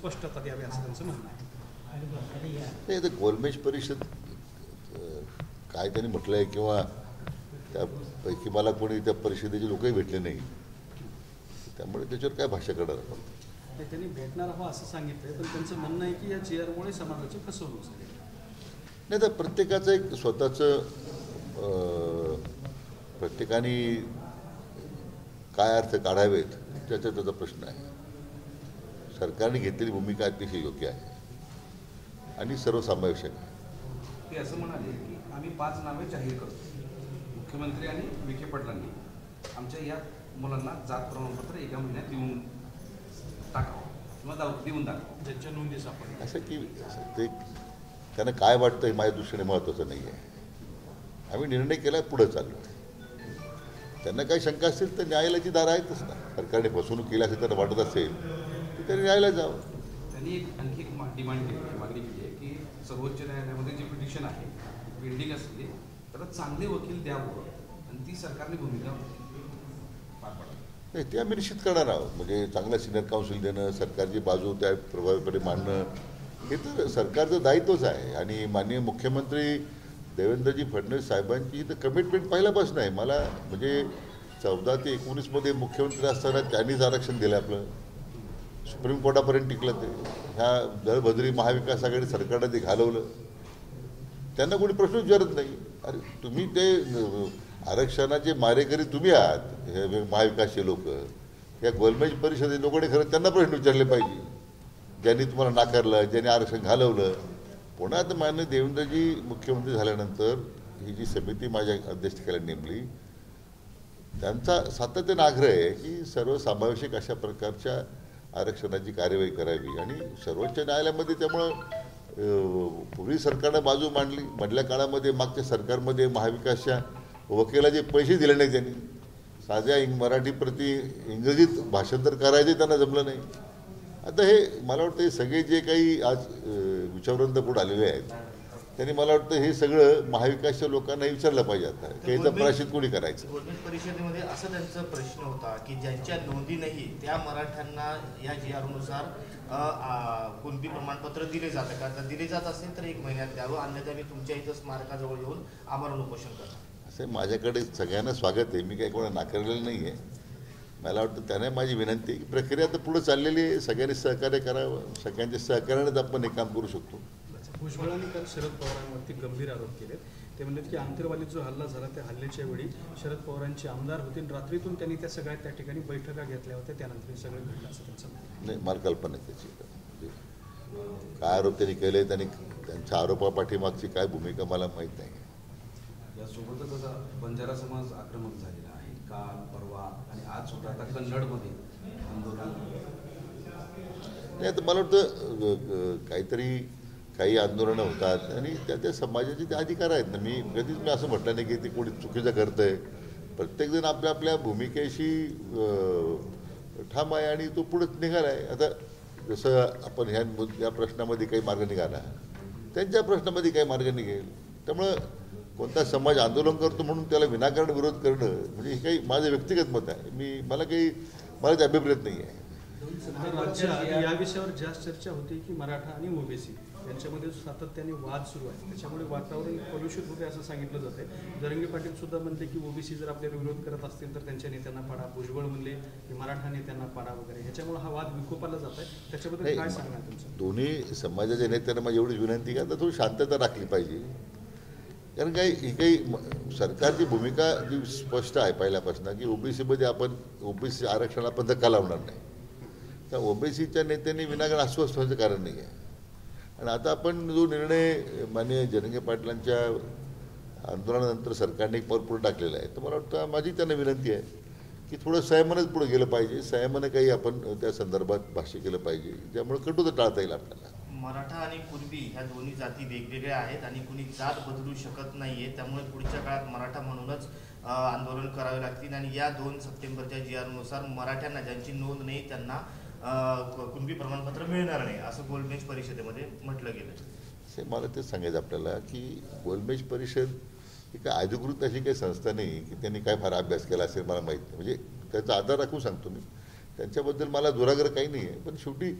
स्पष्टता द्यावी असं त्यांचं म्हणणं आहे. नाही, तर गोलमेज परिषद काय त्यांनी म्हटलं आहे किंवा त्यापैकी मला कोणी त्या परिषदेचे लोकही भेटले नाही, त्यामुळे त्याच्यावर काय भाष्य करणार आपण. त्यांनी भेटणार हवं असं सांगितलं, पण त्यांचं म्हणणं आहे की या GR मुळे समाजाची फसवणूक झाली. नाही, तर प्रत्येकाचं एक स्वतःचं प्रत्येकाने काय अर्थ काढावेत त्याचा प्रश्न आहे. सरकारने घेतलेली भूमिका अतिशय योग्य आहे आणि सर्वसमावेशक आहे. ते असं म्हणाले की आम्ही 5 नावे जाहीर करतो. मुख्यमंत्री आणि विखे पाटलांनी आमच्या या मुलांना जात प्रमाणपत्र एका महिन्यात देऊन टाकावं किंवा देऊन दाखवावं, ज्यांच्या नोंदी सापडल्या. असं की ते त्यांना काय वाटतं हे माझ्या दृष्टीने महत्त्वाचं नाही आहे. आम्ही निर्णय केला, पुढं चाललो. त्यांना काही शंका असतील तर न्यायालयाची दारं आहेतच ना. सरकारने फसवणूक केली असेल त्यांना वाटत असेल तर त्यांनी न्यायालयात जावं. त्यांनी आणखी एक डिमांड केली आहे, मागणी केली आहे की सर्वोच्च न्यायालयामध्ये जी पिटिशन आहे पेंडिंग असते तर चांगले वकील द्यावं आणि ती सरकारने भूमिका पार पाडावी. नाही, ते आम्ही निश्चित करणार आहोत. म्हणजे चांगलं सिनियर काउन्सिल देणं, सरकारची बाजू त्या प्रभावीपणे मांडणं हे तर सरकारचं दायित्वच आहे. आणि माननीय मुख्यमंत्री देवेंद्रजी फडणवीस साहेबांची तर कमिटमेंट पहिल्यापासून आहे. मला म्हणजे 14 ते 19 मुख्यमंत्री असताना त्यांनीच आरक्षण दिलं, आपलं सुप्रीम कोर्टापर्यंत टिकलं. ते ह्या दळभद्री महाविकास आघाडी सरकारनं ते घालवलं. त्यांना कोणी प्रश्न विचारत नाही. अरे तुम्ही ते आरक्षणाचे मारेकरी तुम्ही आहात, हे महाविकासचे लोक. या गोलमेज परिषदेचे लोकांनी खरं त्यांना प्रश्न विचारले पाहिजे, ज्यांनी तुम्हाला नाकारलं, ज्यांनी आरक्षण घालवलं. पुन्हा आता माननीय देवेंद्रजी मुख्यमंत्री झाल्यानंतर ही जी समिती माझ्या अध्यक्षतेखाली नेमली, त्यांचा सातत्याने आग्रह आहे की सर्वसमावेशक अशा प्रकारच्या आरक्षणाची कार्यवाही करावी. आणि सर्वोच्च न्यायालयामध्ये त्यामुळं पूर्वी सरकारनं बाजू मांडली. मधल्या काळामध्ये मागच्या सरकारमध्ये महाविकासच्या वकिलाचे पैसे दिले नाही त्यांनी. साध्या मराठी प्रति इंग्रजीत भाषांतर करायचे त्यांना जमलं नाही. आता हे मला वाटतं हे सगळे जे काही आज विचारवंत पुढे आलेले आहेत त्यांनी मला वाटतं हे सगळं महाविकासच्या लोकांना विचारलं पाहिजे आता की याचं प्रायश्चित कोणी करायचं. गोलमेज परिषदेमध्ये असा त्यांचा प्रश्न होता की ज्यांच्या नोंदी नाही त्या मराठ्यांना या GRनुसार कुणबी प्रमाणपत्र दिले जातं का? तर दिले जात असेल तर 1 महिन्यात द्यावं, अन्यथा मी तुमच्या इथं स्मारकाजवळ येऊन आमरण उपोषण करणार. असं माझ्याकडे सगळ्यांना स्वागत आहे. मी काही कोणा नाकारलेलं नाही आहे. मला वाटतं त्याने माझी विनंती आहे की प्रक्रिया तर पुढे चाललेली आहे. सगळ्यांनी सहकार्य करावं. सगळ्यांच्या सहकार्यानेच आपण हे काम करू शकतो. भुजबळांनी काल शरद पवारांवरती गंभीर आरोप केले. ते म्हणतात की आंतरवालीत जो हल्ला झाला त्या हल्ल्याच्या वेळी शरद पवारांचे आमदार होते, रात्रीतून त्यांनी त्या सगळ्या त्या ठिकाणी बैठका घेतल्या होत्या, त्यानंतर हे सगळं घडलं असं त्यांचं म्हणणं. नाही, मला कल्पना आहे त्याची. काय आरोप त्यांनी केले, त्यांनी त्यांच्या आरोपापाठीमागची काय भूमिका मला माहीत नाही. यासोबतच आता बंजारा समाज आक्रमक झालेला आहे. काल परवा आणि आज सुद्धा आता कन्नडमध्ये आंदोलन. नाही, आता मला वाटतं काही आंदोलनं होतात आणि त्या समाजाचे ते अधिकार आहेत ना. कधीच मी असं म्हटलं नाही की ते कोणी चुकीचं करतं आहे. प्रत्येकजण आपल्या आपल्या भूमिकेशी ठाम आहे आणि तो पुढे निघाला आहे. आता जसं आपण या प्रश्नामध्ये काही मार्ग निघाला, त्यांच्या प्रश्नामध्ये काही मार्ग निघेल. त्यामुळं कोणता समाज आंदोलन करतो म्हणून त्याला विनाकारण विरोध करणं म्हणजे हे काही माझं व्यक्तिगत मत आहे. मला ते अभिप्रेत नाही आहे. या विषयावर जास्त चर्चा होती की मराठा आणि ओबीसी यांच्यामध्ये सातत्याने वाद सुरू आहे, त्याच्यामुळे वातावरण कलुषित होते असं सांगितलं जाते. जरंगे पाटील सुद्धा म्हणले की ओबीसी जर आपल्याला विरोध करत असतील तर त्यांच्या नेत्यांना पाडा. भुजबळ म्हणले की मराठा नेत्यांना पाडा वगैरे. ह्याच्यामुळे हा वाद विकोपाला जात आहे. त्याच्याबद्दल काय सांगणार तुमचं? दोन्ही समाजाच्या नेत्यांना माझी एवढीच विनंती की आता थोडी शांतता राखली पाहिजे. कारण काही सरकारची भूमिका जी स्पष्ट आहे पहिल्यापासून की ओबीसीमध्ये आपण ओबीसी आरक्षण आपण धक्का लावणार नाही. त्या ओबीसीच्या नेत्यांनी विनाकारण अस्वस्थ व्हायचं कारण नाही आहे. आणि आता आपण जो निर्णय माननीय जरंगे पाटलांच्या आंदोलनानंतर सरकारने एक पाऊल पुढे टाकलेला आहे, तर मला वाटतं माझी त्यांना विनंती आहे की थोडं संयमानच पुढे गेलं पाहिजे. संयमानं काही आपण त्या संदर्भात भाष्य केलं पाहिजे, ज्यामुळे कटुता टाळता येईल आपल्याला. मराठा आणि कुणबी ह्या दोन्ही जाती वेगवेगळ्या आहेत आणि कुणी जात बदलू शकत नाहीये. त्यामुळे पुढच्या काळात मराठा म्हणूनच आंदोलन करावे लागतील आणि या 2 सप्टेंबरच्या GRनुसार मराठ्यांना ज्यांची नोंद नाही त्यांना कुणबी प्रमाणपत्र मिळणार नाही असं गोलमेज परिषदेमध्ये म्हटलं गेलं. मला तेच सांगायचं आपल्याला की गोलमेज परिषद ही काय अधिकृत अशी काही संस्था नाही की त्यांनी काय फार अभ्यास केला असेल मला माहीत नाही. म्हणजे त्याचा आधार राखून सांगतो मी. त्यांच्याबद्दल मला दुराग्रह काही नाही आहे. पण शेवटी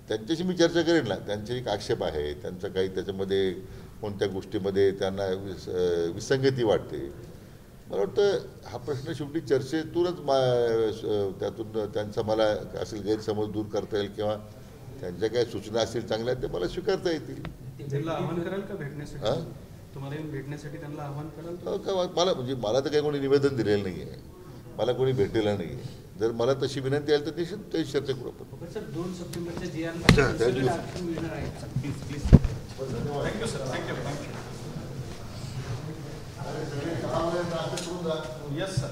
त्यांच्याशी मी चर्चा करेन ना. त्यांचे एक आक्षेप आहे, त्यांचं काही त्याच्यामध्ये कोणत्या गोष्टीमध्ये त्यांना विसंगती वाटते. मला वाटतं हा प्रश्न शेवटी चर्चेतूनच त्यातून त्यांचा मला असेल गैरसमज दूर करता येईल किंवा त्यांच्या काही सूचना असतील चांगल्या ते मला स्वीकारता येतील. त्यांना आव्हान कराल का भेटण्यासाठी? तुम्हाला येऊन भेटण्यासाठी त्यांना आव्हान कराल का? मला म्हणजे मला तर काही कोणी निवेदन दिलेलं नाही आहे, मला कोणी भेटलेलं नाही आहे. जर मला तशी विनंती आली तर निश्चित ते चर्चा करू आपण. सर 2 सप्टेंबरच्या जी.आर. मिळणार आहे. Thank you sir. Thank you. Yes sir.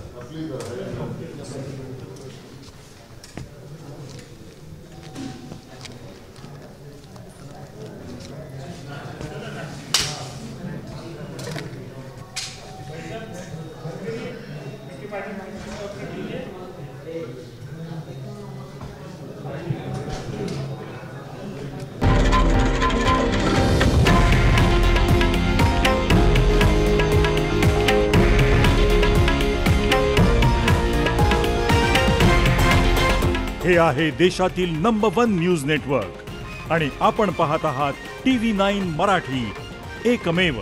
हे आहे देशातील नंबर 1 न्यूज नेटवर्क आणि आपण पाहत आहात TV9 मराठी, एकमेव.